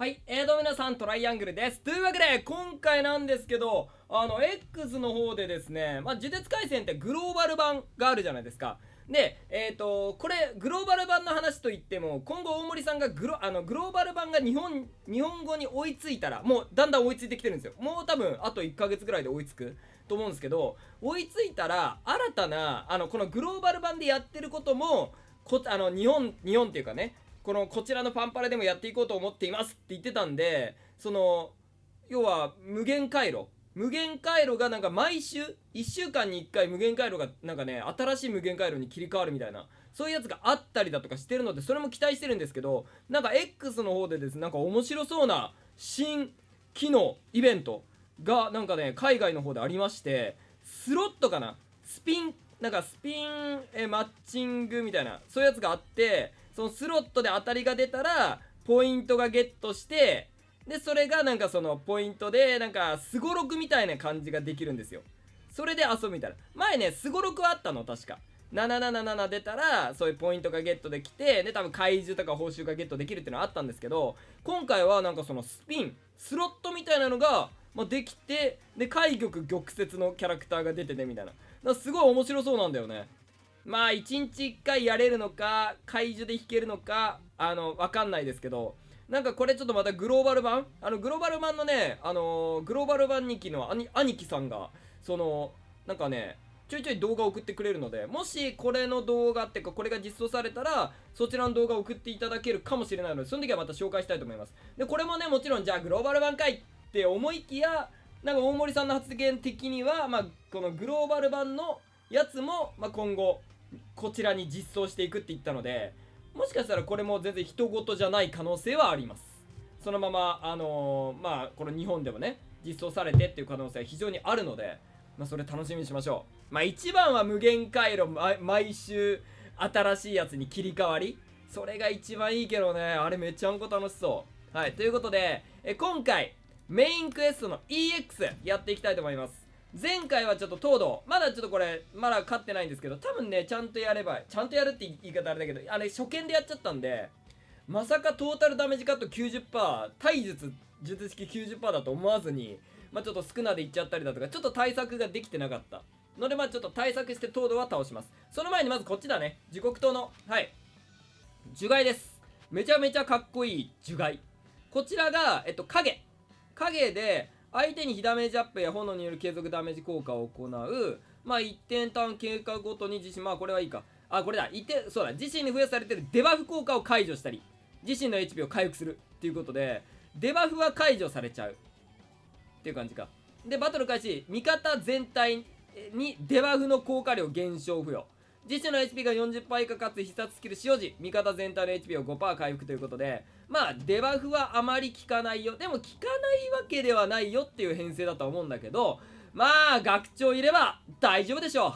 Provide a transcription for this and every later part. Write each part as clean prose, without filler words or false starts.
はい、どうも皆さん、トライアングルです。というわけで、今回なんですけど、X の方でですね、呪術廻戦ってグローバル版があるじゃないですか。で、これ、グローバル版の話といっても、今後大森さんがグローバル版が日本語に追いついたら、もうだんだん追いついてきてるんですよ。もう多分、あと1ヶ月ぐらいで追いつくと思うんですけど、追いついたら、新たな、このグローバル版でやってることも、日本っていうかね、こちらのパンパラでもやっていこうと思っていますって言ってたんで、要は無限回路がなんか毎週1週間に1回無限回路がなんかね、新しい無限回路に切り替わるみたいな、そういうやつがあったりだとかしてるので、それも期待してるんですけど、なんか X の方でですね、なんか面白そうな新機能イベントがなんかね、海外の方でありまして、スロットかな、スピンマッチングみたいな、そういうやつがあって、そのスロットで当たりが出たらポイントがゲットして、でそれがなんかそのポイントでなんかスゴロクみたいな感じができるんですよ。それで遊ぶみたいな。前ねスゴロクあったの確か777出たらそういうポイントがゲットできて、で多分怪獣とか報酬がゲットできるっていうのはあったんですけど、今回はなんかそのスロットみたいなのが、できて、で開玉玉折のキャラクターが出てねみたいな。だからすごい面白そうなんだよね。1日1回やれるのか怪獣で引けるのかわかんないですけど、なんかこれちょっとまたグローバル版グローバル版のねグローバル版2期の兄貴さんがなんかねちょいちょい動画を送ってくれるので、もしこれの動画ってかこれが実装されたらそちらの動画を送っていただけるかもしれないので、その時はまた紹介したいと思います。でこれもねもちろんじゃあグローバル版かいって思いきや、なんか大森さんの発言的にはこのグローバル版のやつも今後こちらに実装していくって言ったので、もしかしたらこれも全然人事じゃない可能性はあります。そのままこの日本でもね実装されてっていう可能性は非常にあるので、それ楽しみにしましょう。一番は無限回路毎週新しいやつに切り替わり、それが一番いいけどね、あれめちゃんこ楽しそう。はい、ということで今回メインクエストの EX やっていきたいと思います。前回はちょっと東堂まだちょっとこれまだ勝ってないんですけど、多分ねちゃんとやるって言い方あれだけど、あれ初見でやっちゃったんで、まさかトータルダメージカット 90%、 体術式 90% だと思わずにちょっと少なでいっちゃったりだとか、ちょっと対策ができてなかったので、ちょっと対策して東堂は倒します。その前にまずこっちだね、時刻刀の樹骸です。めちゃめちゃかっこいい樹骸。こちらが影で相手に火ダメージアップや炎による継続ダメージ効果を行う、一点ターン経過ごとに自身、これはいいか、これだ、そうだ、自身に付与されてるデバフ効果を解除したり自身の HP を回復するっていうことで、デバフは解除されちゃうっていう感じか。でバトル開始、味方全体にデバフの効果量減少付与、自身の HP が 40% 以下かつ必殺スキル使用時味方全体の HP を 5% 回復ということで、デバフはあまり効かないよ、でも効かないわけではないよっていう編成だと思うんだけど、学長いれば大丈夫でしょ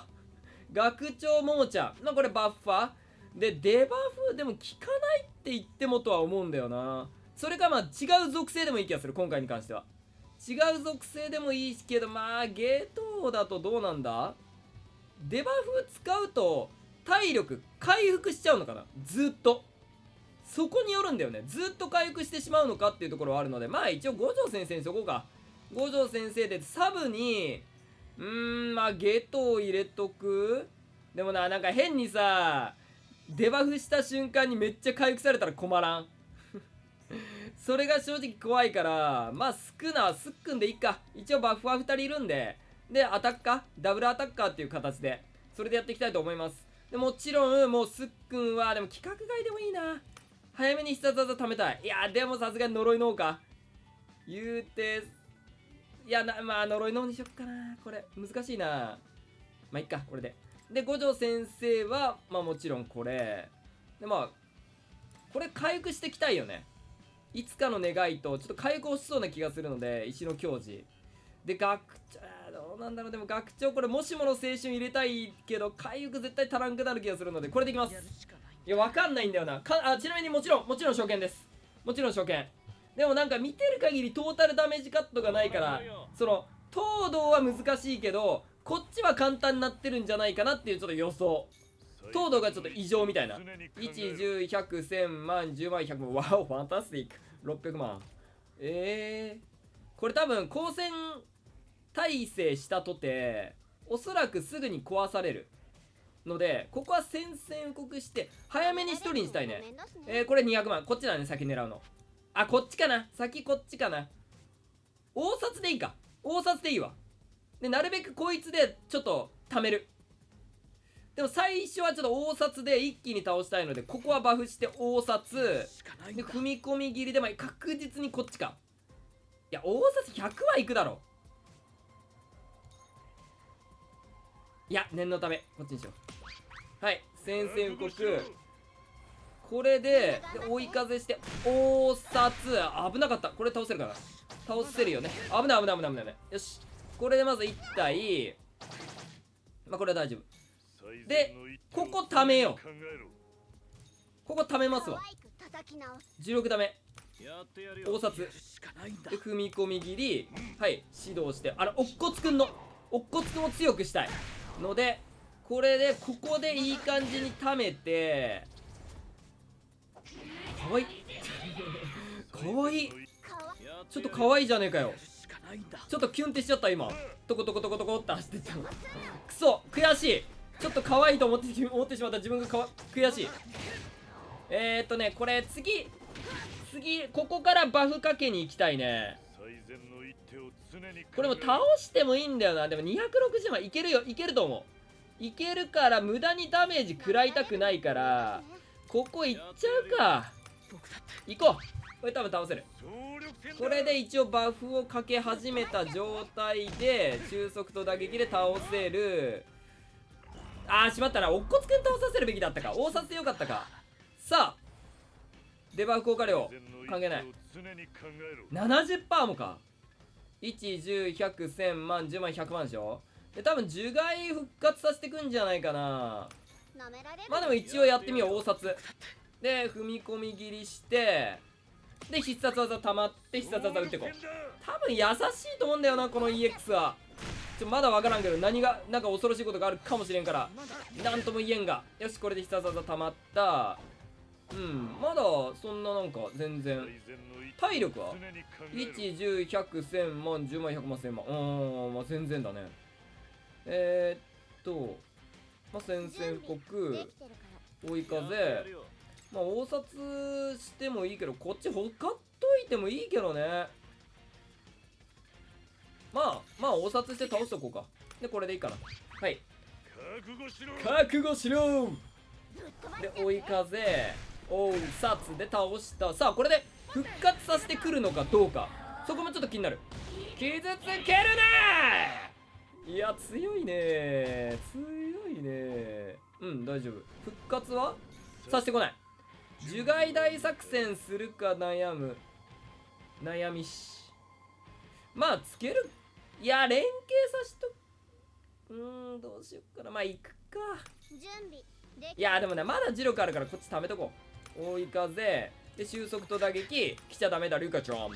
う。学長ももちゃんのこれバッファーで、デバフでも効かないって言ってもとは思うんだよな。それか違う属性でもいい気がする。今回に関しては違う属性でもいいけど、ゲートだとどうなんだ。デバフ使うと体力回復しちゃうのかな、ずっとそこによるんだよね。ずっと回復してしまうのかっていうところはあるので、一応五条先生にそこか。五条先生でサブにゲトを入れとく。でもなんか変にさデバフした瞬間にめっちゃ回復されたら困らんそれが正直怖いから、スックンでいいか。一応バッフは2人いるんで、アタッカーダブルアタッカーっていう形でそれでやっていきたいと思います。でもちろんもうスックンはでも規格外でもいいな。早めに必殺技貯めたい。いやでもさすがに呪いの王か言うて、いや呪いの王にしよっかな。これ難しいな。いっかこれで。で五条先生はもちろんこれで、これ回復していきたいよね。いつかの願いとちょっと回復しそうな気がするので、石の矜持で学長どうなんだろう。でも学長これもしもの青春入れたいけど回復絶対足らんくなる気がするので、これでいきます。いやわかんないんだよな。ちなみにもちろん初見です。もちろん初見でもなんか見てる限りトータルダメージカットがないから、その東堂は難しいけどこっちは簡単になってるんじゃないかなっていうちょっと予想。東堂がちょっと異常みたいな。1、10、100、1000万、10万、100万。ワオ、ファンタスティック。600万。これ多分光線耐性したとておそらくすぐに壊されるので、ここは宣戦布告して早めに1人にしたいね。これ200万こっちだね、先狙うの。あ、こっちかな、先こっちかな。大札でいいか、大札でいいわ。でなるべくこいつでちょっと貯める。でも最初はちょっと大札で一気に倒したいので、ここはバフして大札で踏み込み切りで、まあ確実にこっちか。いや大札100はいくだろう。いや念のためこっちにしよう。はい、宣戦布告。これで追い風して大札。危なかった。これ倒せるかな、倒せるよね。危ない危ない危ない危ない。よし、これでまず1体、まあこれは大丈夫で、ここ貯めよう。ここ貯めますわ。16ダメ大札で踏み込み切り、はい指導して、乙骨くんの乙骨くんを強くしたいので、これでここでいい感じに貯めて、かわいいかわいい、ちょっとかわいいじゃねえかよ。ちょっとキュンってしちゃった今。トコトコトコトコって走ってったのクソ悔しい。ちょっと可愛いと思ってしまった自分が悔しい。これ次ここからバフかけに行きたいね。これも倒してもいいんだよな。でも260万いけるよ、いけると思う。いけるから無駄にダメージ食らいたくないから、ここいっちゃうか。行こう。これ多分倒せる。これで一応バフをかけ始めた状態で収束と打撃で倒せる。しまったな。乙骨くん倒させるべきだったか。大札でよかったか。さあデバフ効果量関係ない。70% もか。1、10、100、1000万、10万、100万でしょ。で多分樹害復活させてくんじゃないかな。まあでも一応やってみよう。大札で踏み込み切りして、で必殺技溜まって必殺技打ってこう。多分優しいと思うんだよなこの EX は。まだ分からんけど、何がなんか恐ろしいことがあるかもしれんからなんとも言えんが。よし、これで必殺技溜まった。まだそんななんか全然。体力は1、10、100、1000万、10万、100万、1000万。まあ全然だね。まあ宣戦布告追い風、まあ大札してもいいけど、こっちほかっといてもいいけどね。まあ大札して倒しとこうか。でこれでいいかな。はい、覚悟しろで追い風大札で倒した。さあこれで復活させてくるのかどうか、そこもちょっと気になる。傷つけるな。いや強いね、強いね。大丈夫。復活はさせてこない。樹害大作戦するか悩みし。まあつける。いや連携さしとどうしよっかな。まあ行くか。いやでもねまだ磁力あるからこっち貯めとこう。追い風で収束と打撃来ちゃダメだルカちゃん。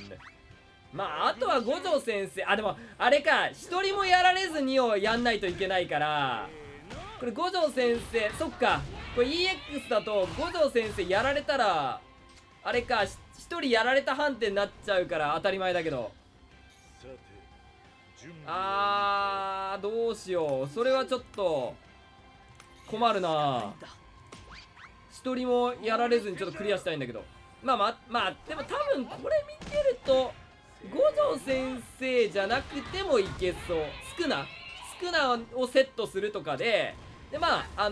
まああとは五条先生。でもあれか、一人もやられずにをやんないといけないから、これ五条先生、そっか、これ EX だと五条先生やられたらあれか、一人やられた判定になっちゃうから当たり前だけど。どうしよう。それはちょっと困るな。一人もやられずにちょっとクリアしたいんだけど。まあでも多分これ見てると五条先生じゃなくてもいけそう。スクナをセットするとかで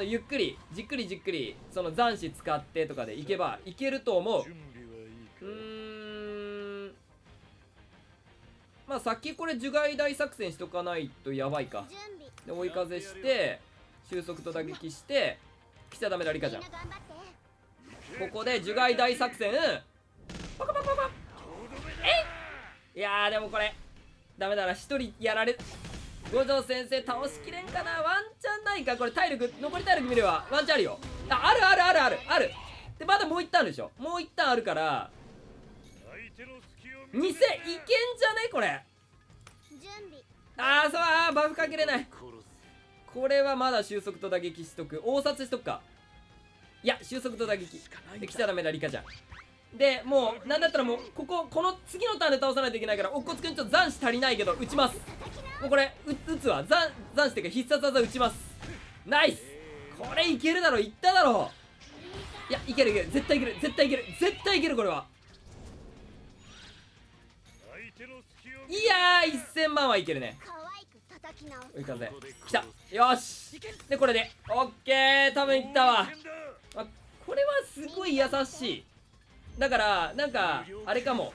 ゆっくりじっくりその残滓使ってとかでいけばいけると思う。まあ先これ樹害大作戦しとかないとやばいか。で追い風して収束と打撃して来ちゃダメだリカちゃん。ここで樹害大作戦パカパカパカ。いやーでもこれダメだな。一人やられ五条先生倒しきれんかな。ワンチャンないかこれ。残り体力見ればワンチャンあるよ。あるでまだもう一旦あるでしょ。もう一旦あるから偽いけんじゃねこれ。バフかけれない。これはまだ収束と打撃しとく。大札しとくか。いや収束と打撃で来ちゃダメだリカちゃん。でもうなんだったらもうこの次のターンで倒さないといけないから、おっこつくんちょっと残死足りないけど打ちます。もうこれ打つわ。残死っていうか必殺技打ちます。ナイス。これいけるだろ。いっただろ。いやいけるいける、絶対いける絶対いける絶対いける。これはいやー1000万はいけるね。追い風きた。よし。でこれでオッケー。多分いったわ。これはすごい優しい。だからなんかあれかも、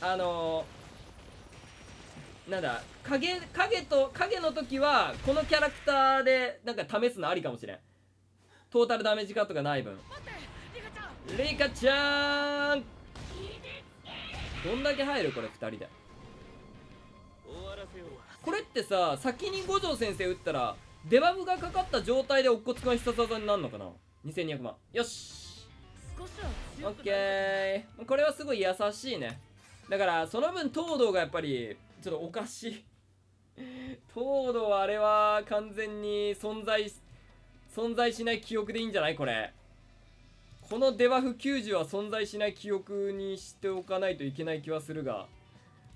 なんだ、影の時はこのキャラクターでなんか試すのありかもしれん。トータルダメージカットがない分。リカちゃんどんだけ入るこれ2人で。これってさ、先に五条先生打ったらデバフがかかった状態でおっこつくんは必殺技になるのかな。2200万。よしオッケー。これはすごい優しいね。だからその分東堂がやっぱりちょっとおかしい東堂はあれは完全に存在しない記憶でいいんじゃない。このデバフ90は存在しない記憶にしておかないといけない気はするが、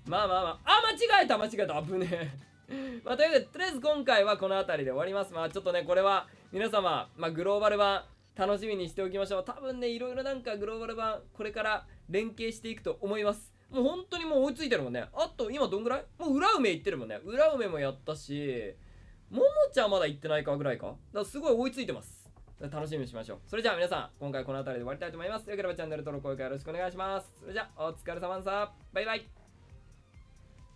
まあ間違えた危ねえまあとりあえず今回はこの辺りで終わります。まあちょっとねこれは皆様、グローバル版楽しみにしておきましょう。多分ねいろいろなんかグローバル版これから連携していくと思います。もう本当にもう追いついてるもんね。あと今どんぐらい、もう裏梅いってるもんね。裏梅もやったし、ももちゃんまだ行ってないかぐらいか。だからすごい追いついてます。楽しみにしましょう。それじゃあ皆さん今回この辺りで終わりたいと思います。よければチャンネル登録高評価よろしくお願いします。それじゃあお疲れ様でした。バイバイ。